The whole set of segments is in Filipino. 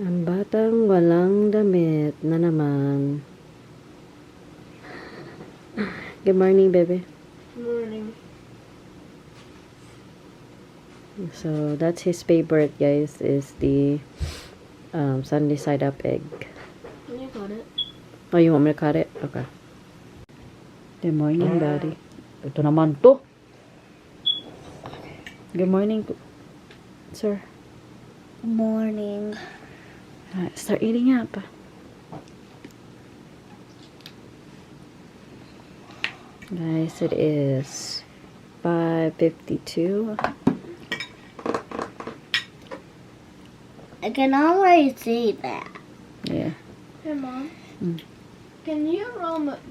Ang batang walang damit na naman. Good morning, baby. Good morning. So, that's his favorite, guys, is the Sunday side up egg. Can you cut it? Oh, you want me to cut it? Okay. Good morning, Daddy. Ito naman to. Good morning, sir. Good morning. Alright, start eating up. Guys, it is 5:52. I can already see that. Yeah. Hey, Mom. Mm. Can you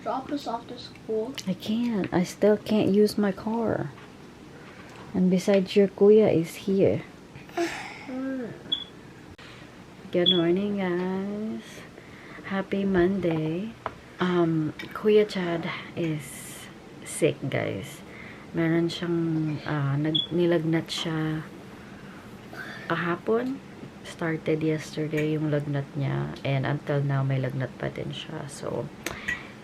drop us off to school? I can't. I still can't use my car. And besides, your kuya is here. Good morning, guys. Happy Monday. Kuya Chad is sick, guys. Meron siyang nilagnat siya kahapon. Started yesterday yung lagnat niya, and until now may lagnat pa din siya. So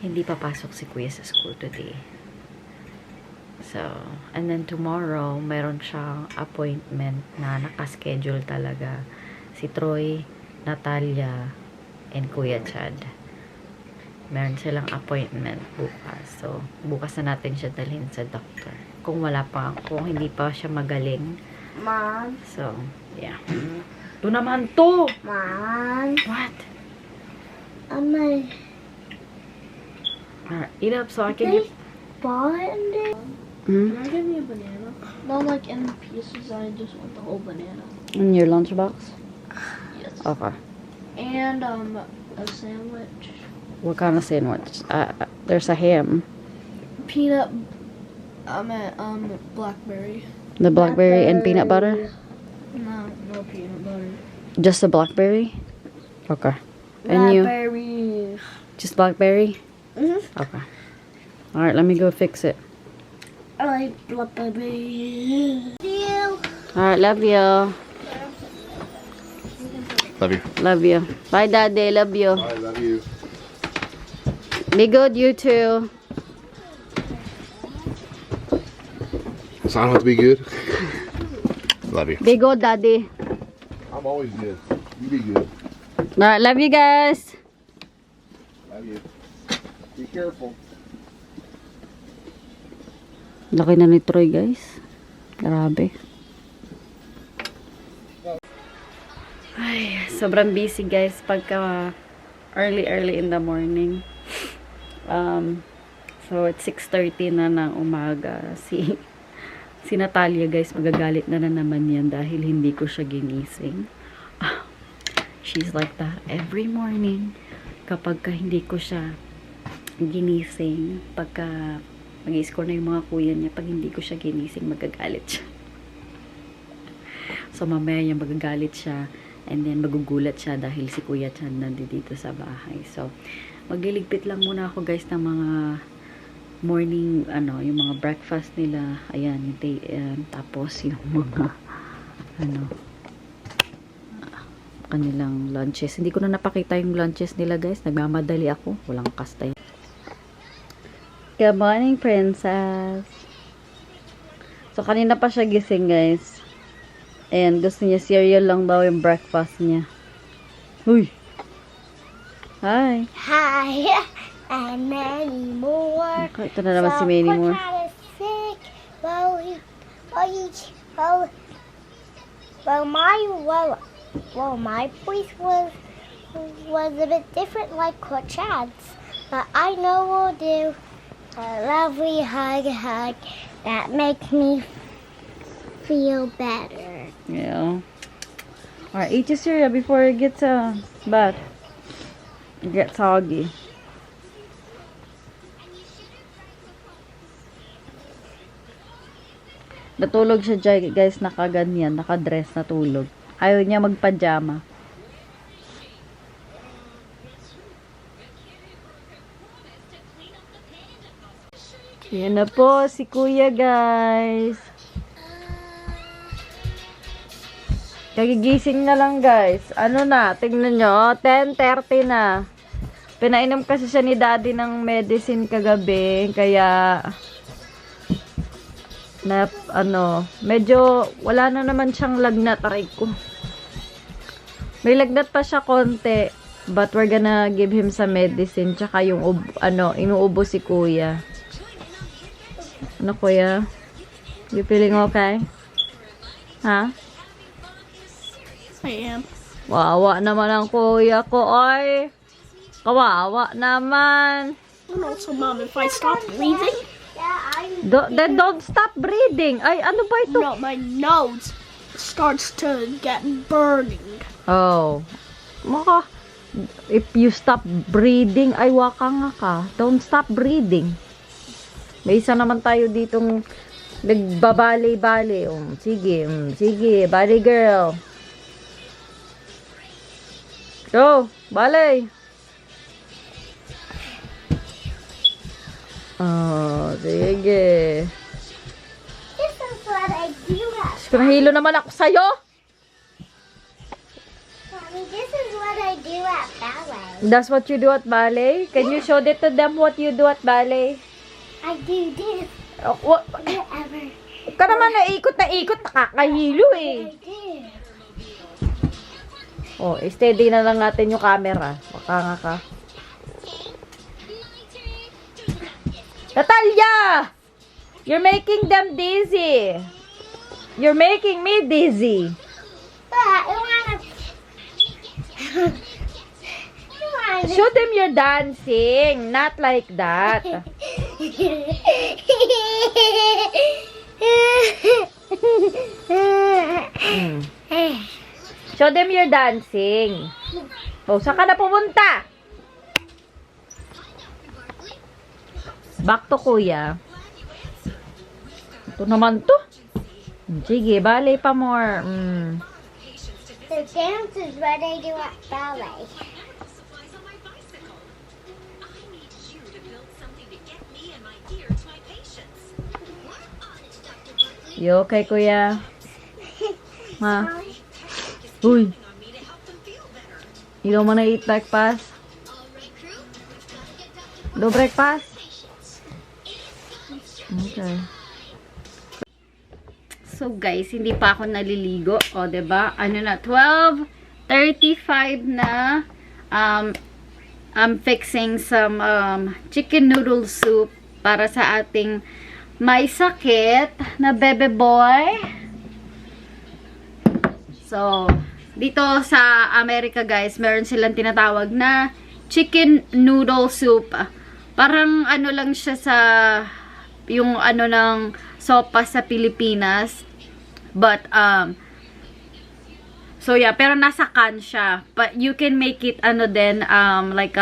hindi papasok si kuya sa school today. So, and then tomorrow meron siyang appointment na nakaschedule talaga. Si Troy, Natalia, and Kuya Chad. Meron silang appointment bukas. So, bukas na natin siya dalhin sa doctor. Kung hindi pa siya magaling. Mom. So, yeah. Ito naman to! Mom. What? Alright, Eat up so I can get... Can I give you a banana? Not like in pieces, I just want the whole banana. In your lunchbox? Yes. Okay. And a sandwich. What kind of sandwich? There's a ham. Peanut blackberry. The blackberry and peanut butter? No peanut butter. Just the blackberry? Okay. And you? Blackberry. Just blackberry? Mm-hmm. Okay. Alright, let me go fix it. I like blackberry. Alright, love you. Love you. Love you. Bye, Daddy. Love you. I love you. Be good, you too. So I don't have to be good. Love you. Be good, Daddy. I'm always good. You be good. Alright, love you guys. Love you. Be careful. Laki na ni Troy, guys. Grabe. Ay, sobrang busy, guys, pagka early in the morning. So it's 6:30 na ng umaga. Si Natalia, guys, magagalit na naman yan dahil hindi ko siya ginising. She's like that every morning. Kapag hindi ko siya ginising, pagka mag-i-score na yung mga kuya niya, pag hindi ko siya ginising, magagalit siya. So mamaya yung magagalit siya, and then magugulat siya dahil si Kuya Chan nandito sa bahay. So magliligpit lang muna ako, guys, ng mga morning, yung mga breakfast nila. Ayan, tapos yung mga kanilang lunches. Hindi ko na napakita yung lunches nila, guys. Nagmamadali ako. Walang kastay. Good morning, princess. So, kanina pa siya gising, guys. And gusto niya cereal lang daw yung breakfast niya. Uy! Hi! Hi, and many more. Okay, ito na naman si Manny Moore. Sick. My voice was a bit different like Chad's, but I know we'll do a lovely hug that makes me feel better. Yeah. Alright, eat your cereal before it gets bad. It gets soggy. Natulog siya, guys, nakaganyan, nakadress, natulog. Ayaw niya magpajama. Yan na po si Kuya, guys. Kagigising na lang, guys. Ano na, tingnan nyo. 10:30 na. Pinainom kasi siya ni daddy ng medicine kagabi. Kaya, medyo wala na naman siyang lagnat. Aray ko. May lagnat pa siya konti. But we're gonna give him some medicine. Tsaka yung, inuubo si kuya. Ano, kuya? You feeling okay? Ha? I am. Wawa naman ang kuya ko, oy. Kawawa naman. And also, Mom, if I stop breathing, Then don't stop breathing. Ay, ano ba ito? no, my nose starts to get burning. Oh. If you stop breathing, ay waka nga ka. Don't stop breathing. May isa naman tayo ditong nagbabali-bali. Sige, bali girl. Go, balay. Oh, sige. This is what I do at Nahilo naman ako sa'yo. Mommy, this is what I do at ballet. That's what you do at ballet? Can you show it to them what you do at ballet? I do this whenever Ka naman naikot, nakakahilo eh. I do. Oh, steady na lang natin yung camera. Baka nga ka. Natalia! You're making them dizzy. You're making me dizzy. But I wanna. Show them you're dancing. Not like that. Show them you're dancing. Oh, saan ka na pumunta? Back to kuya. Ito naman to. Sige, ballet pa more. The dance is what I do at ballet. You okay, kuya? Ma? Uy. You don't wanna eat breakfast? No breakfast? Okay. So guys, hindi pa ako naliligo. O, diba? Ano na, 12:35 na. I'm fixing some chicken noodle soup para sa ating may sakit na bebe boy. So, dito sa Amerika guys, meron silang tinatawag na chicken noodle soup. Parang ano lang siya sa yung ano ng sopa sa Pilipinas. But, so yeah, pero nasa can siya. But you can make it ano din, like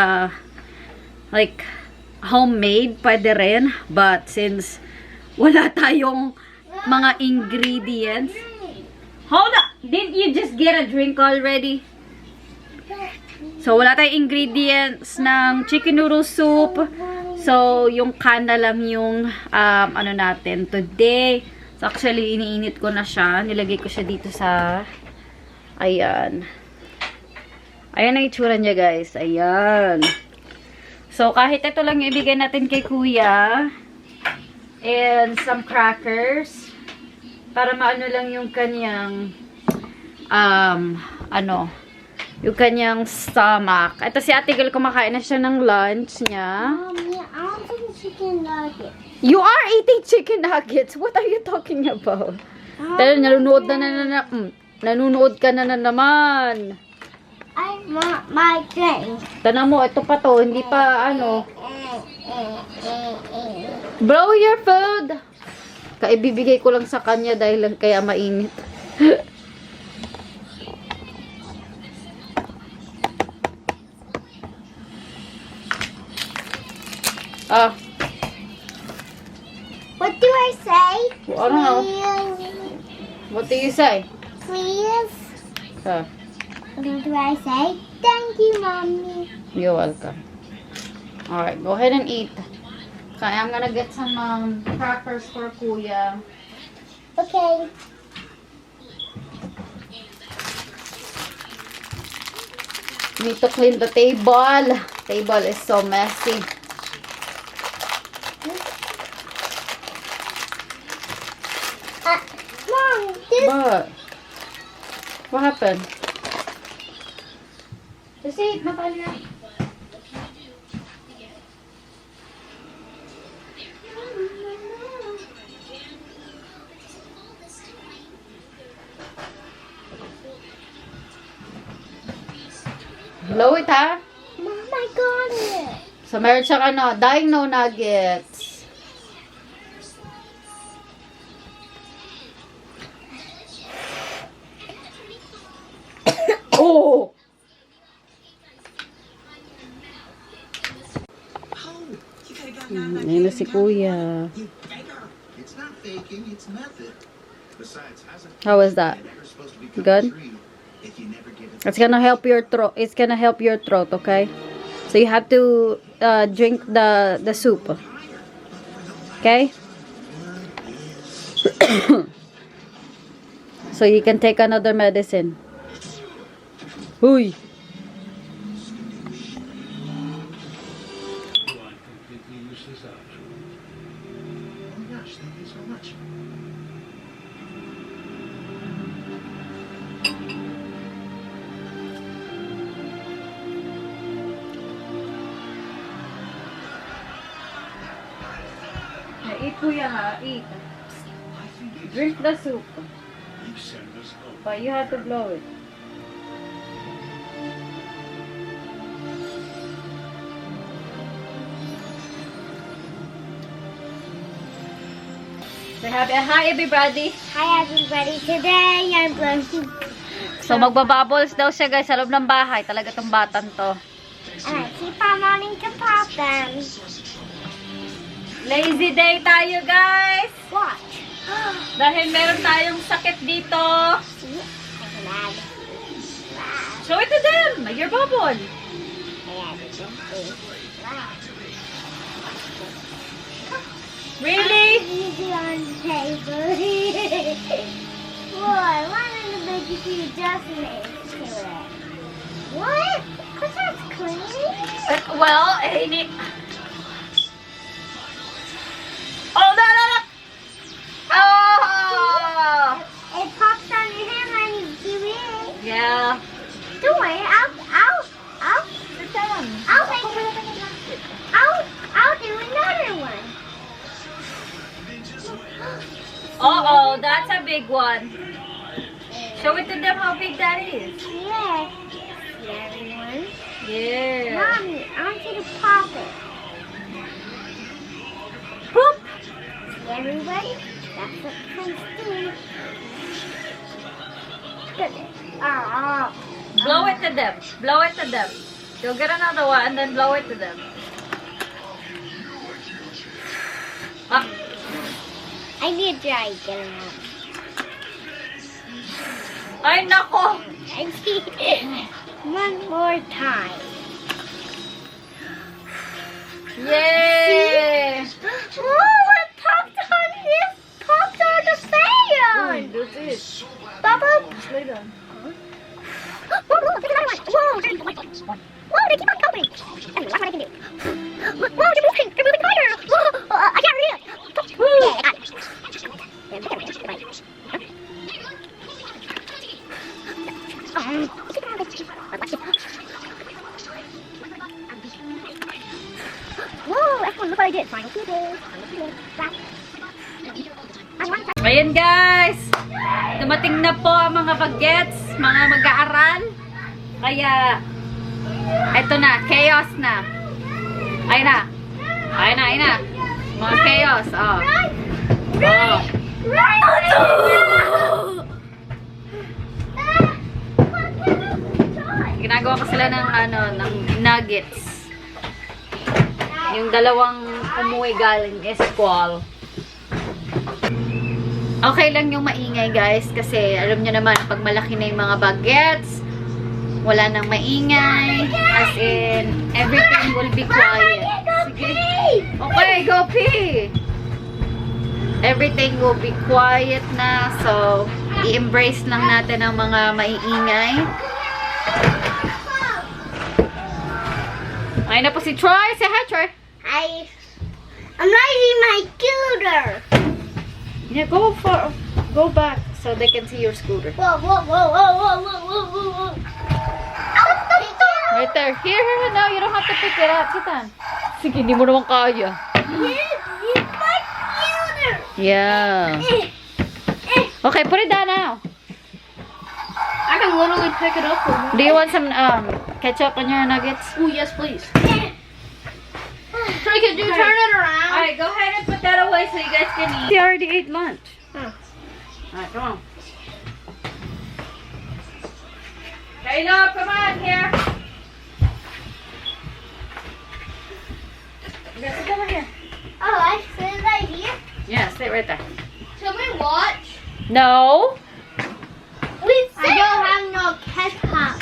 homemade, pwede rin. But since wala tayong mga ingredients. Hold up! Didn't you just get a drink already? So, wala tayong ingredients ng chicken noodle soup. So, yung can na lang yung ano natin today. So, actually, iniinit ko na siya. Nilagay ko siya dito sa ayan. Ayan ang itsura niya, guys. Ayan. So, kahit ito lang yung ibigay natin kay kuya. And some crackers. Para maano lang yung kanyang yung kanyang stomach. Ito si Ate Girl, kumakain na siya ng lunch niya. Mommy, I want some chicken nuggets. You are eating chicken nuggets. What are you talking about? Pero nanonood nanonood ka na naman. I want my drink. Tana mo, ito pa to. Hindi pa ano. Blow your food. Kaibibigay ko lang sa kanya dahil lang kaya mainit. What do I say? I don't know. What do you say? Please. Ah, What do I say? Thank you, Mommy. you're welcome. Alright, go ahead and eat. Okay, I'm gonna get some crackers for Kuya. Okay. We need to clean the table. Table is so messy. Mom, this What happened? Just eat, Natalia. Blow it, ha? Mom, I got it. So, meron siyang dino nuggets. Oh! Ayun na si Kuya. It's not faking, it's method. Besides, hasn't How was that? never supposed to become Good? a tree if you never give it. It's gonna help your throat. It's gonna help your throat, okay? So you have to drink the soup. Okay? So you can take another medicine. Huy. Oh my gosh, thank you so much. Eat, Kuya, ha? Eat. Drink the soup. But you have to blow it. Say hi, everybody. Hi everybody, today I'm going to So, magbabubbles daw siya, guys, sa loob ng bahay. Talaga tong batan to. and I keep on wanting to pop them. Lazy day tayo, guys. Watch. Dahil meron tayong sakit dito. See? I'm mad. Show it to them. Your bubble. Really? Easy on the table. Boy, why didn't the baby see just made to it? What? Because that's clean. Well, ain't it? Oh, no. Oh! It pops on your hand when you do it. Yeah. Don't worry, I'll Sit down. I'll do another one. Uh-oh, that's a big one. Show it to them how big that is. Yeah. See everyone? Yeah. Mommy, I want you to pop it. Boop. See everybody? That's what Prince did. Good. Blow it to them. Blow it to them. You'll get another one and then blow it to them. Ah. I need to try getting out. Ay, nako. I need one more time. Yay! Oh, it popped on this. Popped on the fan. That's it. Bubble. Lay down. Whoa, there's another one. Whoa, they keep on coming. Anyway, that's what I can do. Whoa, they're moving higher. Whoa, I can't read it. Yeah, I got it. Yeah, look at it. Goodbye. Whoa, that's one. Look what I did. Final two days. Ayan, guys. Dumating na po ang mga bagets, mga mag-aaral. Kaya, ito na. Chaos na. Ayun na. Ayun na, ayun na. Mga chaos. Oh. Oh. Ginagawa ko sila ng ng nuggets. Yung dalawang umuwi galing school. Okay lang yung maingay, guys, kasi alam nyo naman pag malaki na yung mga bagets, wala nang maingay, as in everything will be quiet. Sige. Okay, go pee. Everything will be quiet na, so i-embrace lang natin ang mga maiingay. Ayun na po si Troy. Say hi, Troy. I'm riding my scooter. Yeah, go back so they can see your scooter. Whoa, whoa, whoa, whoa, whoa, whoa, whoa, whoa. Right there. Here. No, you don't have to pick it up. Sit down. Sige, hindi mo naman kaya. It's my scooter. Yeah. Okay, put it down now. I can literally pick it up. Do you want some ketchup on your nuggets? Oh, yes, please. Troy, could you turn it around? Alright, go ahead and put that away so you guys can eat. He already ate lunch. Oh. Alright, come on. Caleb, come on here. You guys sit over here. Oh, I sit right here. Yeah, sit right there. Should we watch? No. I don't have no ketchup.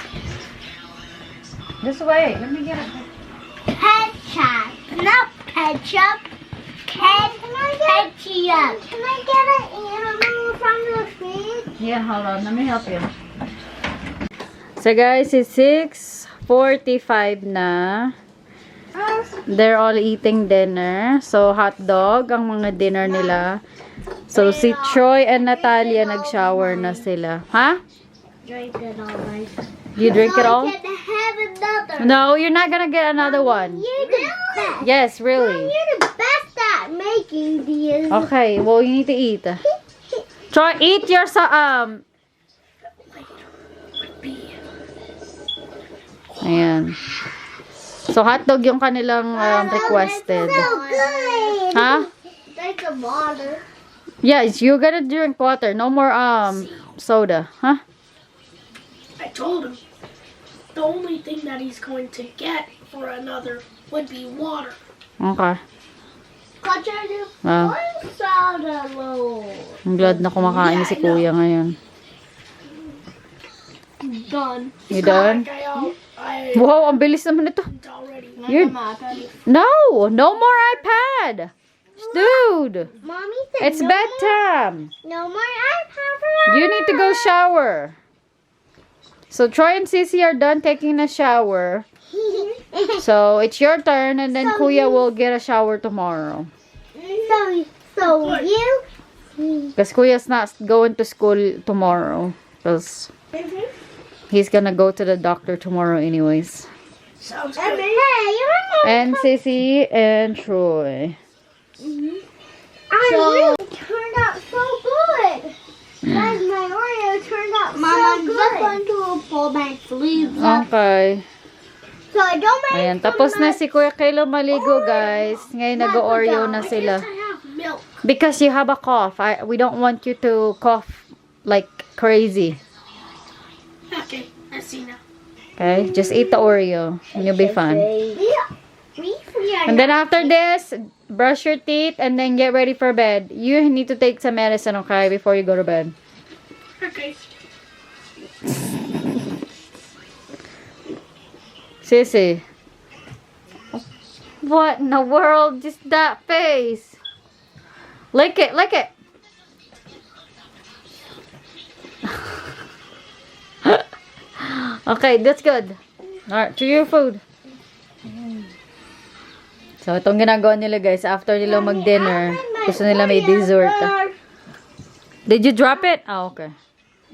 This way. Let me get it. Ketchup. Not ketchup. Ketchup. Can I get an animal from the fridge? Yeah, hold on. Let me help you. So guys, it's 6:45 na. They're all eating dinner. So, hot dog ang mga dinner nila. So, si Troy and Natalia nag-shower na sila. Ha? Drink it all, guys. You drink it all? Can have another. No, you're not gonna get another one. You're the best. Yes, really. You're the best at making these. Okay, well, you need to eat. Troy, eat your Ayan. So, hotdog yung kanilang requested. So good. Ha? Drink the water. Yes, you're gonna drink water. No more soda. Huh? I told him the only thing that he's going to get for another would be water. Okay. One soda low. I'm glad na kumakain si Kuya ngayon. Done. You done? I Wow, ang bilis naman ito. already. You're... No more iPad. Dude, Mommy said it's bedtime. no more iPad for You need to go shower. So Troy and Sissy are done taking a shower. So it's your turn, and then Kuya will get a shower tomorrow. So you. Because Kuya's not going to school tomorrow. Because he's gonna go to the doctor tomorrow anyways. Sounds And good. hey, you're And Sissy and Troy. really turned out so good. Guys, my Oreo turned out so good. I'm just going to pull my sleeves up. Okay. So I don't make Ayan, tapos na si Kuya Kaylo maligo, guys. Ngayon nag-Oreo na sila. I have milk. Because you have a cough. We don't want you to cough like crazy. Okay, I see now. Okay? Just eat the Oreo and you'll be fine. And then after this, brush your teeth and then get ready for bed. You need to take some medicine, okay? Before you go to bed. Okay. Sissy. What in the world? Just that face. Lick it, lick it. Okay, that's good. Alright, to your food. So, itong ginagawa nila guys, after nila mag-dinner, gusto nila may dessert. Did you drop it? Oh, okay.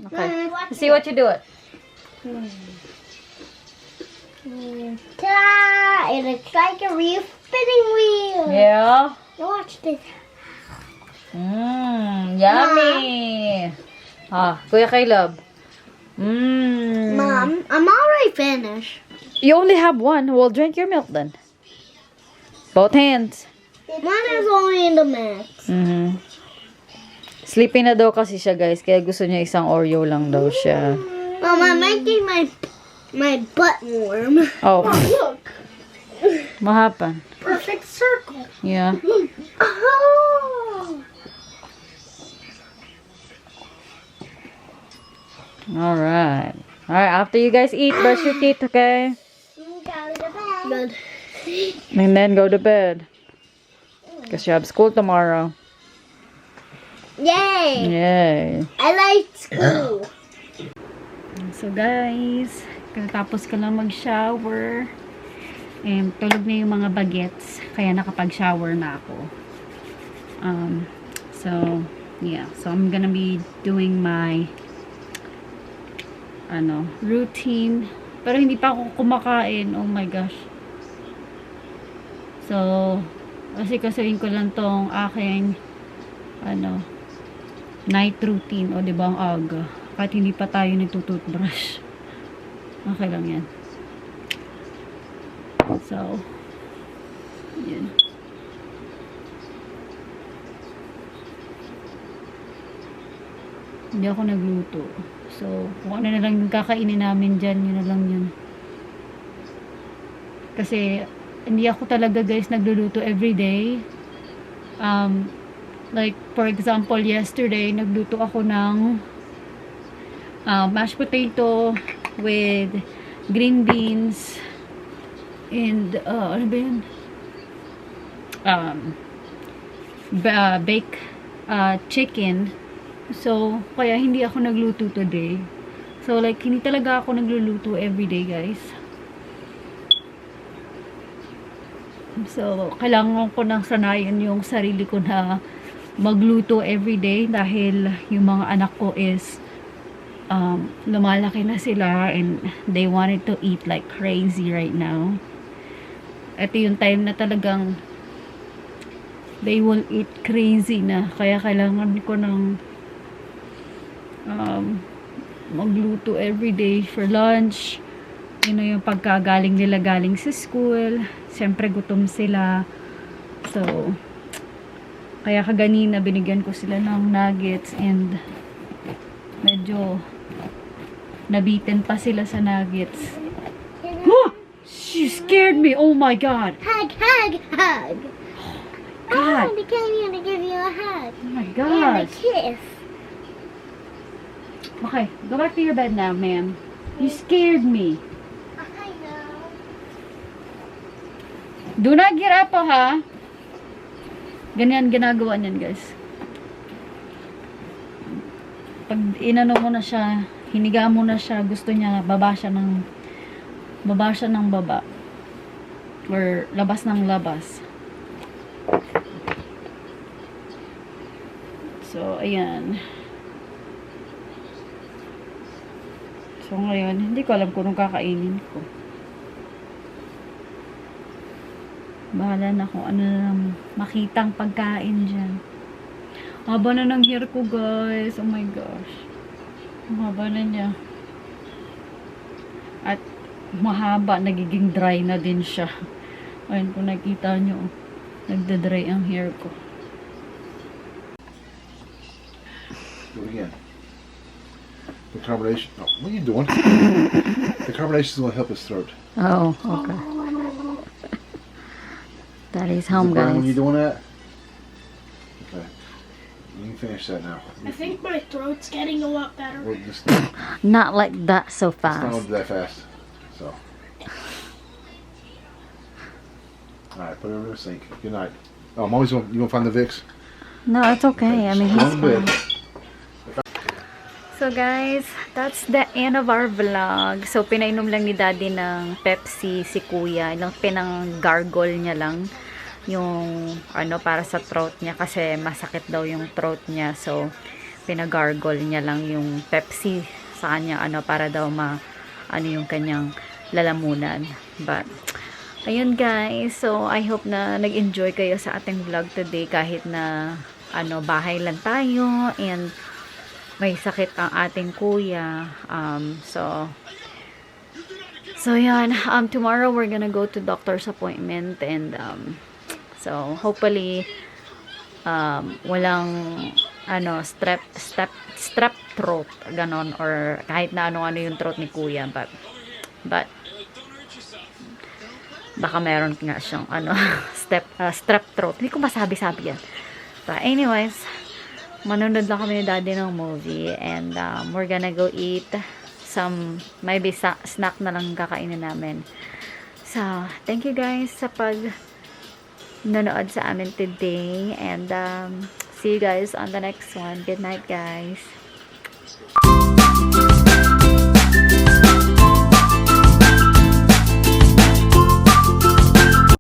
Okay. Let's see what you do it. Ta-da! It looks like a real spinning wheel. Yeah. Watch this. Yummy. Ah, Kuya Caleb. Mom, I'm already finished. You only have one. Well, drink your milk then. Both hands. One is only in the mix. Sleepy na daw kasi siya, guys. Kaya gusto niya isang Oreo lang daw siya. Mom, I'm making my butt warm. Oh, Look, what happened? perfect circle. Yeah. Oh! Alright. Alright, after you guys eat, brush your teeth, okay? Good. And then go to bed. Because you have school tomorrow. Yay! Yay. I like school. So guys, katapos ko lang mag-shower. And tulog na yung mga bagets. Kaya nakapag-shower na ako. So, yeah. So, I'm gonna be doing my routine. Pero hindi pa ako kumakain. Oh my gosh. So, kasi ko lang tong aking night routine. O, diba ang aga. Kahit hindi pa tayo nagtututbrush. Okay lang yan. So, yun. Hindi ako nagluto. So, kung ano na lang yung kakainin namin dyan, yun na lang yun. Kasi, hindi ako talaga guys nagluluto everyday. Like, for example, yesterday, nagluto ako ng mashed potato with green beans and, ano ba yun? Baked chicken. So, kaya hindi ako nagluto today. So, like, hindi talaga ako nagluluto everyday, guys. So, kailangan ko nang sanayan yung sarili ko na magluto everyday dahil yung mga anak ko is lumalaki na sila and they wanted to eat like crazy right now. Ito yung time na talagang they will eat crazy na. Kaya kailangan ko ng magluto everyday for lunch. Yun na yung pagkagaling nila galing sa school. Siyempre gutom sila. So, kaya kaganina binigyan ko sila ng nuggets and medyo nabitin pa sila sa nuggets. She scared me. Oh my God. Hug, hug, hug. God. Oh, they came here to give you a hug. Oh my And a gosh. kiss. Okay, go back to your bed now, ma'am. You scared me. I know. Do not get up, ha? Ganyan ginagawa niyan, guys. Pag inano mo na siya, hiniga mo na siya, gusto niya, baba siya ng baba. Or labas ng labas. So, ayan. So, ngayon, hindi ko alam kung anong kakainin ko. Bahala na kung ano na makitang pagkain dyan. Haba na ng hair ko, guys. Oh my gosh. Haba na niya. At mahaba, nagiging dry na din siya. Ayun, kung nakita nyo, nagda-dry ang hair ko. Do it again. The carbonation. Oh, what are you doing? The carbonation is going to help his throat. Oh, okay. That is Is home, it burn when you're guys. doing that? Okay. You can finish that now. I think my throat's getting a lot better. Well, just Not like that so it's not going fast. to do that fast. So. Alright, put it in the sink. Good night. Oh, Mommy's going to find the Vicks? No, it's okay. I mean, Go he's to bed. fine. So guys, that's the end of our vlog. So pinainom lang ni Daddy ng Pepsi si Kuya. Pinang-gargle niya lang yung para sa throat niya kasi masakit daw yung throat niya. So pinagargle niya lang yung Pepsi sa kanya para daw yung kanyang lalamunan. But ayun guys, so I hope na nag-enjoy kayo sa ating vlog today kahit na bahay lang tayo and may sakit ang ating kuya. So yan, tomorrow we're gonna go to doctor's appointment and so hopefully walang strep throat ganon or kahit na ano yung throat ni kuya, but baka meron nga siyang strep throat. Hindi ko masabi-sabi yan. But anyways, manonood lang kami ni Daddy ng movie and we're gonna go eat some maybe snack na lang kakainin namin. So, thank you guys sa pag nanood sa amin today and see you guys on the next one. Good night, guys.